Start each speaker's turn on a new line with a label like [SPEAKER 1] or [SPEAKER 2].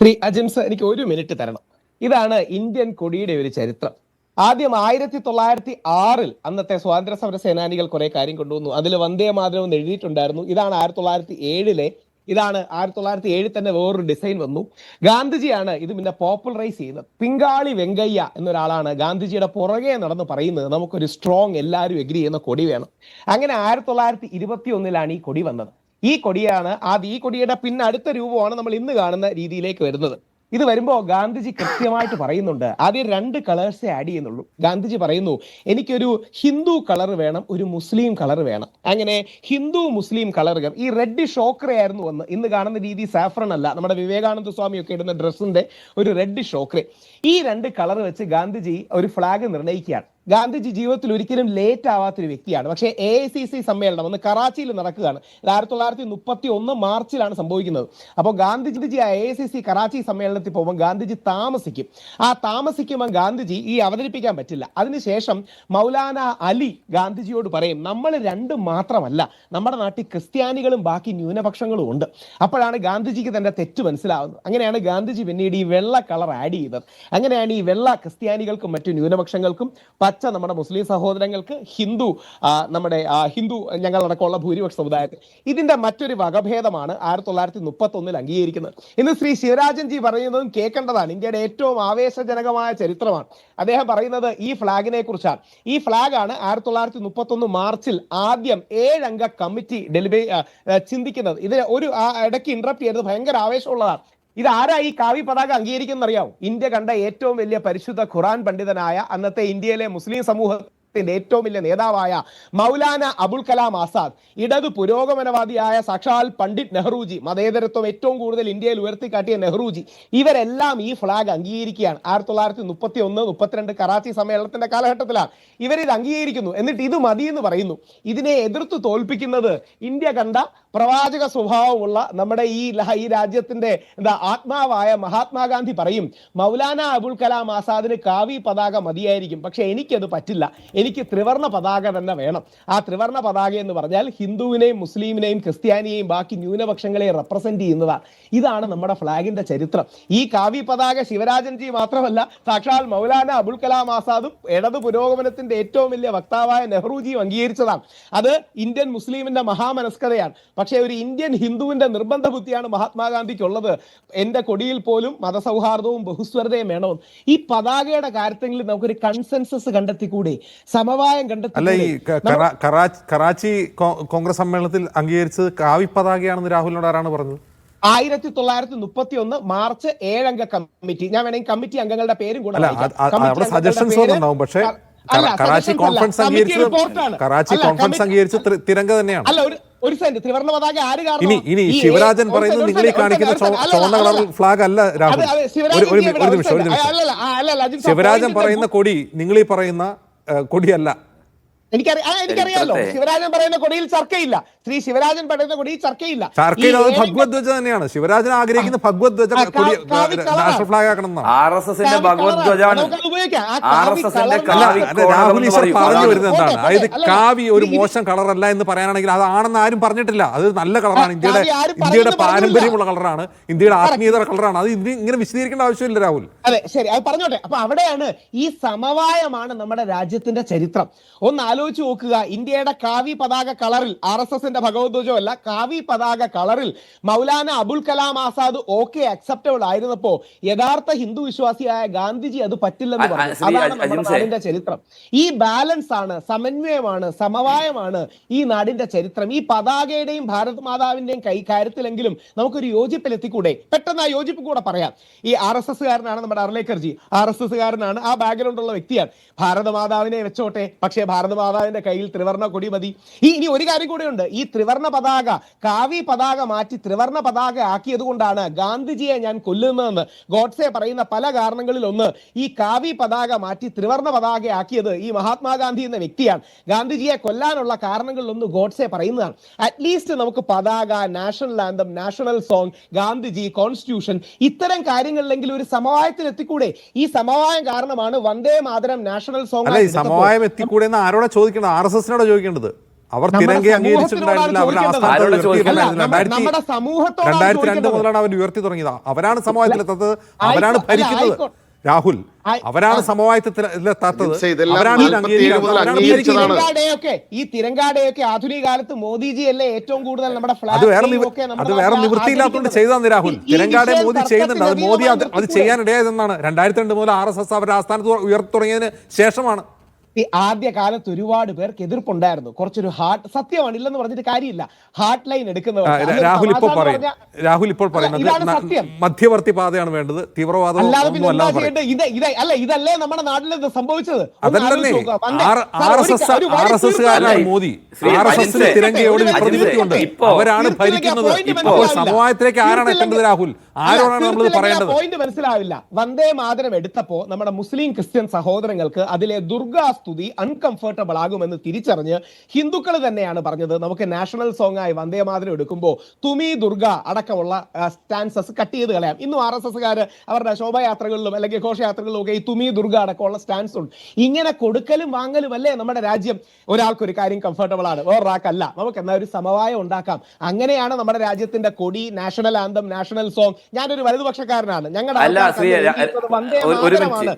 [SPEAKER 1] ശ്രീ അജിംസ് എനിക്ക് ഒരു മിനിറ്റ് തരണം. ഇതാണ് ഇന്ത്യൻ കൊടിയുടെ ഒരു ചരിത്രം. ആദ്യം 1906 അന്നത്തെ സ്വാതന്ത്ര്യ സമര സേനാനികൾ കുറെ കാര്യം കൊണ്ടുവന്നു. അതിൽ വന്ദേ മാതരം എന്ന് എഴുതിയിട്ടുണ്ടായിരുന്നു. ഇതാണ് 1907 ഇതാണ് 1907 തന്നെ വേറൊരു ഡിസൈൻ വന്നു. ഗാന്ധിജിയാണ് ഇത് പിന്നെ പോപ്പുലറൈസ് ചെയ്യുന്നത്. പിങ്കാളി വെങ്കയ്യ എന്നൊരാളാണ് ഗാന്ധിജിയുടെ പുറകെ നടന്ന് പറയുന്നത് നമുക്കൊരു സ്ട്രോങ് എല്ലാവരും എഗ്രി ചെയ്യുന്ന കൊടി വേണം. അങ്ങനെ 1921 ഈ കൊടി വന്നത്. ഈ കൊടിയാണ് ഈ കൊടിയുടെ പിന്നെ അടുത്ത രൂപമാണ് നമ്മൾ ഇന്ന് കാണുന്ന രീതിയിലേക്ക് വരുന്നത്. ഇത് വരുമ്പോൾ ഗാന്ധിജി കൃത്യമായിട്ട് പറയുന്നുണ്ട്, ആദ്യം 2 കളേഴ്സേ ആഡ് ചെയ്യുന്നുള്ളൂ. ഗാന്ധിജി പറയുന്നു, എനിക്കൊരു ഹിന്ദു കളർ വേണം, ഒരു മുസ്ലിം കളർ വേണം. അങ്ങനെ ഹിന്ദു മുസ്ലിം കളറുകൾ ഈ റെഡ് ഷോക്ര ആയിരുന്നു വന്ന്. ഇന്ന് കാണുന്ന രീതി സാഫ്രൺ അല്ല, നമ്മുടെ വിവേകാനന്ദ സ്വാമി ഒക്കെ ഇടുന്ന ഡ്രസ്സിന്റെ ഒരു റെഡ് ഷോക്ര. ഈ 2 കളർ വെച്ച് ഗാന്ധിജി ഒരു ഫ്ലാഗ് നിർണ്ണയിക്കുകയാണ്. ഗാന്ധിജി ജീവിതത്തിൽ ഒരിക്കലും ലേറ്റ് ആവാത്തൊരു വ്യക്തിയാണ്. പക്ഷേ AICC സമ്മേളനം ഒന്ന് കറാച്ചിയിൽ നടക്കുകയാണ്. 1931 മാർച്ചിലാണ് സംഭവിക്കുന്നത്. അപ്പോൾ ഗാന്ധിജി AICC കറാച്ചി സമ്മേളനത്തിൽ പോകുമ്പോൾ ഗാന്ധിജി താമസിക്കും. താമസിക്കുമ്പോൾ ഗാന്ധിജി ഈ അവതരിപ്പിക്കാൻ പറ്റില്ല. അതിനുശേഷം മൗലാന അലി ഗാന്ധിജിയോട് പറയും, നമ്മൾ 2 മാത്രമല്ല, നമ്മുടെ നാട്ടിൽ ക്രിസ്ത്യാനികളും ബാക്കി ന്യൂനപക്ഷങ്ങളും ഉണ്ട്. അപ്പോഴാണ് ഗാന്ധിജിക്ക് തന്റെ തെറ്റ് മനസ്സിലാവുന്നത്. അങ്ങനെയാണ് ഗാന്ധിജി പിന്നീട് ഈ വെള്ള കളർ ആഡ് ചെയ്തത്. അങ്ങനെയാണ് ഈ വെള്ള ക്രിസ്ത്യാനികൾക്കും മറ്റു ന്യൂനപക്ഷങ്ങൾക്കും, പച്ച നമ്മുടെ മുസ്ലിം സഹോദരങ്ങൾക്ക്, നമ്മുടെ ഹിന്ദു ഞങ്ങളടക്കമുള്ള ഭൂരിപക്ഷ സമുദായത്തിൽ. ഇതിന്റെ മറ്റൊരു വകഭേദമാണ് 1931 അംഗീകരിക്കുന്നത്. ഇന്ന് ശ്രീ ശിവരാജൻജി പറയുന്നതും കേൾക്കേണ്ടതാണ്. ഇന്ത്യയുടെ ഏറ്റവും ആവേശജനകമായ ചരിത്രമാണ്. അദ്ദേഹം പറയുന്നത് ഈ ഫ്ലാഗിനെ കുറിച്ചാണ്. ഈ ഫ്ലാഗാണ് 1931 മാർച്ചിൽ ആദ്യം 7 അംഗ കമ്മിറ്റി ചിന്തിക്കുന്നത്. ഇത് ഇടയ്ക്ക് ഇന്ററപ്റ്റ് ചെയ്തത് ഭയങ്കര ആവേശമുള്ളതാണ്. ഇതാരാ ഈ കാവി പതാക അംഗീകരിക്കുന്ന അറിയാവും? ഇന്ത്യ കണ്ട ഏറ്റവും വലിയ പരിശുദ്ധ ഖുറാൻ പണ്ഡിതനായ, അന്നത്തെ ഇന്ത്യയിലെ മുസ്ലിം സമൂഹത്തിന്റെ ഏറ്റവും വലിയ നേതാവായ മൗലാന അബുൽ കലാം ആസാദ്, ഇടതു പുരോഗമനവാദിയായ സാക്ഷാൽ പണ്ഡിറ്റ് നെഹ്റുജി, മതേതരത്വം ഏറ്റവും കൂടുതൽ ഇന്ത്യയിൽ ഉയർത്തിക്കാട്ടിയ നെഹ്റുജി, ഇവരെല്ലാം ഈ ഫ്ലാഗ് അംഗീകരിക്കുകയാണ്. 1931-32 കറാച്ചി സമ്മേളനത്തിന്റെ കാലഘട്ടത്തിലാണ് ഇവരിത് അംഗീകരിക്കുന്നു. എന്നിട്ട് ഇത് മതി എന്ന് പറയുന്നു. ഇതിനെ എതിർത്ത് തോൽപ്പിക്കുന്നത് ഇന്ത്യ കണ്ട പ്രവാചക സ്വഭാവമുള്ള നമ്മുടെ ഈ രാജ്യത്തിന്റെ ആത്മാവായ മഹാത്മാഗാന്ധി പറയും, മൗലാന അബുൽ കലാം ആസാദിന് കാവി പതാക മതിയായിരിക്കും, പക്ഷെ എനിക്കത് പറ്റില്ല, എനിക്ക് ത്രിവർണ്ണ പതാക തന്നെ വേണം. ആ ത്രിവർണ്ണ പതാക എന്ന് പറഞ്ഞാൽ ഹിന്ദുവിനെയും മുസ്ലിമിനെയും ക്രിസ്ത്യാനിയെയും ബാക്കി ന്യൂനപക്ഷങ്ങളെ റെപ്രസെന്റ് ചെയ്യുന്നതാണ്. ഇതാണ് നമ്മുടെ ഫ്ലാഗിന്റെ ചരിത്രം. ഈ കാവി പതാക ശിവരാജൻജി മാത്രമല്ല, സാക്ഷാൽ മൗലാന അബുൽ കലാം ആസാദും ഇടതു പുരോഗമനത്തിന്റെ ഏറ്റവും വലിയ വക്താവായ നെഹ്റുജിയും അംഗീകരിച്ചതാണ്. അത് ഇന്ത്യൻ മുസ്ലിമിന്റെ മഹാമനസ്കതയാണ്. പക്ഷേ ഒരു ഇന്ത്യൻ ഹിന്ദുവിന്റെ നിർബന്ധ ബുദ്ധിയാണ് മഹാത്മാഗാന്ധിക്കുള്ളത്. എന്റെ കൊടിയിൽ പോലും മതസൗഹാർദ്ദവും ബഹുസ്വരതയും വേണമെന്ന്. ഈ പതാകയുടെ കാര്യത്തിൽ നമുക്കൊരു കൺസെൻസസ് കണ്ടെത്തിക്കൂടെ, സമവായം കണ്ടെത്തി?
[SPEAKER 2] കറാച്ചി കോൺഗ്രസ് സമ്മേളനത്തിൽ അംഗീകരിച്ചത് കാവി പതാകയാണെന്ന് രാഹുലിനോട് ആരാണ് പറഞ്ഞത്?
[SPEAKER 1] 1931 മാർച്ച് 7 അംഗ കമ്മിറ്റി. ഞാൻ വേണമെങ്കിൽ കമ്മിറ്റി അംഗങ്ങളുടെ പേരും കൂടെ
[SPEAKER 2] കറാച്ചി കോൺഫറൻസ് അംഗീകരിച്ച് തിരങ്ക തന്നെയാണ്.
[SPEAKER 1] അല്ല, ഒരു സെന്റ് ത്രിവർണ്ണ പതാക ആര് കാരണം?
[SPEAKER 2] ഇനി ശിവരാജൻ പറയുന്നത് നിങ്ങൾ ഈ കാണിക്കുന്ന ചുവന്ന കളർ ഫ്ലാഗ് അല്ല രാഹുൽ. ഒരു നിമിഷം. ശിവരാജൻ പറയുന്ന കൊടി നിങ്ങൾ ഈ പറയുന്ന കൊടിയല്ല.
[SPEAKER 1] എനിക്കറിയാലോ, ശിവരാജൻ പറയുന്ന കൊടിയിൽ ചർക്കയില്ല. ശ്രീ ശിവരാജൻ പറയുന്ന കൊടിയിൽ ചർക്കയില്ല.
[SPEAKER 2] ഭഗവത് ധ്വജ തന്നെയാണ് ശിവരാജൻ ആഗ്രഹിക്കുന്ന. ഭഗവത് ധ്വജ നാഷണൽ ഫ്ലാഗ് ആക്കണം. രാഹുൽ ഈശ്വർ പറഞ്ഞു വരുന്നത് എന്താണ്? അതായത് കാവി ഒരു മോശം കളറല്ല എന്ന് പറയാനാണെങ്കിൽ അത് ആണെന്ന് ആരും പറഞ്ഞിട്ടില്ല. അത് നല്ല കളറാണ്, ഇന്ത്യയുടെ പാരമ്പര്യമുള്ള കളറാണ്, ഇന്ത്യയുടെ ആത്മീയത കളറാണ്. അത് ഇങ്ങനെ വിശദീകരിക്കേണ്ട ആവശ്യമില്ല രാഹുൽ.
[SPEAKER 1] അതെ, ശരി, അത് പറഞ്ഞോട്ടെ. അപ്പൊ അവിടെയാണ് ഈ സമവായമാണ് നമ്മുടെ രാജ്യത്തിന്റെ ചരിത്രം. ഒന്ന് ആലോചിച്ച് നോക്കുക. ഇന്ത്യയുടെ കാവി പതാക കളറിൽ RSSന്റെ ഭഗവത്ധ്വജം അല്ല, കാവി പതാക കളറിൽ മൗലാന അബുൽ കലാം ആസാദ് അക്സെപ്റ്റബിൾ ആയിരുന്നപ്പോ യഥാർത്ഥ ഹിന്ദു വിശ്വാസിയായ ഗാന്ധിജി അത് പറ്റില്ലെന്ന് പറഞ്ഞു. അതാണ് നമ്മുടെ നാടിന്റെ ചരിത്രം. ഈ ബാലൻസ് ആണ്, സമന്വയമാണ്, സമവായമാണ് ഈ നാടിന്റെ ചരിത്രം. ഈ പതാകയുടെയും ഭാരത് മാതാവിന്റെയും കാര്യത്തിലെങ്കിലും നമുക്കൊരു യോജിപ്പിലെത്തിക്കൂടെ? പെട്ടെന്ന് ആ യോജിപ്പ് കൂടെ പറയാം. ഈ RSSകാരനാണ് നമ്മുടെ അർലേക്കർജി, RSSകാരനാണ്, ആ ബാക്ക്ഗ്രൗണ്ട് ഉള്ള വ്യക്തിയാണ്. ഭാരതമാതാവിനെ വെച്ചോട്ടെ, പക്ഷേ ഭാരതമാതാവിന്റെ കയ്യിൽ ത്രിവർണ്ണ കൊടി മതി. ഇനി ഒരു കാര്യം കൂടെയുണ്ട്. ഈ ത്രിവർണ്ണ പതാക, കാവി പതാക മാറ്റി ത്രിവർണ്ണ പതാക ആക്കിയത് കൊണ്ടാണ് ഗാന്ധിജിയെ ഞാൻ കൊല്ലുന്നതെന്ന് ഗോഡ്സെ പറയുന്ന പല കാരണങ്ങളിൽ ഒന്ന് ഈ കാവി പതാക മാറ്റി ത്രിവർണ്ണ പതാക ആക്കിയത് ഈ മഹാത്മാഗാന്ധി എന്ന വ്യക്തിയാണ്. ഗാന്ധിജിയെ കൊല്ലാനുള്ള കാരണങ്ങളിലൊന്ന് ഗോഡ്സെ പറയുന്നതാണ്. അറ്റ്ലീസ്റ്റ് നമുക്ക് പതാക, national anthem, national song, Gandhiji, constitution, ഇത്തരം കാര്യങ്ങളിലെങ്കിലും ഒരു സമവായത്തിൽ എത്തിക്കൂടെ? ഈ സമവായം കാരണമാണ് വന്ദേ മാതരം നാഷണൽ സോങ്.
[SPEAKER 2] സമവായം എത്തിക്കൂടെ എന്ന് ആരോടാ ചോദിക്കേണ്ടത്? RSSനോടാ ചോദിക്കേണ്ടത്. അവർ തിരങ്കെ അംഗീകരിച്ചിട്ടുണ്ടായിരുന്നില്ല, അവരുടെ ആസ്ഥാനത്ത് ഉയർത്തിയിട്ടുണ്ടായിരുന്നില്ല. 2002 മുതലാണ് അവർ ഉയർത്തി തുടങ്ങിയത്. അവരാണ് സമവായത്തിലെത്തത്, അവരാണ് ഭരിക്കുന്നത്. രാഹുൽ, അവരാണ് സമവായത്തിലെത്താത്തത്, അവരാണ്
[SPEAKER 1] ഈ തിരങ്കാടയൊക്കെ ആധുനിക കാലത്ത് മോദിജി അല്ലേ ഏറ്റവും കൂടുതൽ നമ്മുടെ
[SPEAKER 2] അത് വേറെ നിവൃത്തിയില്ലാത്തതുകൊണ്ട് ചെയ്തതാണ് രാഹുൽ. തിരങ്കാടെ മോദി ചെയ്യുന്നുണ്ട്. അത് മോദി അത് ചെയ്യാനിടയായതെന്നാണ്. 2002 മുതൽ RSS അവരുടെ ആസ്ഥാനത്ത് ഉയർത്തി തുടങ്ങിയതിന് ശേഷമാണ്.
[SPEAKER 1] ഈ ആദ്യ കാലത്ത് ഒരുപാട് പേർക്ക് എതിർപ്പുണ്ടായിരുന്നു. കുറച്ചൊരു സത്യമാണ്, ഇല്ലെന്ന് പറഞ്ഞിട്ട് കാര്യമില്ല. ഹാർട്ട് ലൈൻ എടുക്കുന്നവർ
[SPEAKER 2] രാഹുൽ ഇപ്പോൾ പറയുന്നത് മധ്യവർത്തി പാതയാണ് വേണ്ടത്, തീവ്രവാദം
[SPEAKER 1] ഇതല്ലേ നമ്മുടെ നാട്ടിൽ സംഭവിച്ചത്.
[SPEAKER 2] അതല്ലേ RSSകാരനാണ് മോദി. RSS തിരങ്കയോട് വിപ്രതിപത്തിയുണ്ട്, അവരാണ് ഭരിക്കുന്നത്. ഇപ്പോൾ സമവായത്തിലേക്ക് ആരാണ് എത്തേണ്ടത് രാഹുൽ? ആരോടാണ് നമ്മൾ പറയേണ്ടത്?
[SPEAKER 1] പോയിന്റ് മനസ്സിലാവില്ല. വന്ദേ മാതരം എടുത്തപ്പോ നമ്മുടെ മുസ്ലിം ക്രിസ്ത്യൻ സഹോദരങ്ങൾക്ക് അതിലെ ദുർഗാസ്തുതി അൺകംഫർട്ടബിൾ ആകുമെന്ന് തിരിച്ചറിഞ്ഞ് ഹിന്ദുക്കൾ തന്നെയാണ് പറഞ്ഞത് നമുക്ക് നാഷണൽ സോങ് ആയി വന്ദേ മാതരം എടുക്കുമ്പോൾ തുമി ദുർഗ അടക്കമുള്ള സ്റ്റാൻസസ് കട്ട് ചെയ്ത് കളയാം. ഇന്നും RSSകാര് അവരുടെ ശോഭായാത്രകളിലും അല്ലെങ്കിൽ ഘോഷയാത്രകളിലും ഒക്കെ ഈ തുമി ദുർഗ അടക്കമുള്ള സ്റ്റാൻസ് ഉണ്ട്. ഇങ്ങനെ കൊടുക്കലും വാങ്ങലും അല്ലേ നമ്മുടെ രാജ്യം. ഒരാൾക്കൊരു കാര്യം കംഫർട്ടബിൾ ആണ്, വേറൊരാൾക്കല്ല. നമുക്ക് എന്നാ ഒരു സമവായം ഉണ്ടാക്കാം. അങ്ങനെയാണ് നമ്മുടെ രാജ്യത്തിന്റെ കൊടി, നാഷണൽ ആന്തം, നാഷണൽ സോങ്. ഞാനൊരു വലതുപക്ഷക്കാരനാണ്. ഞങ്ങളുടെ വന്ദേ മാതരമാണ്.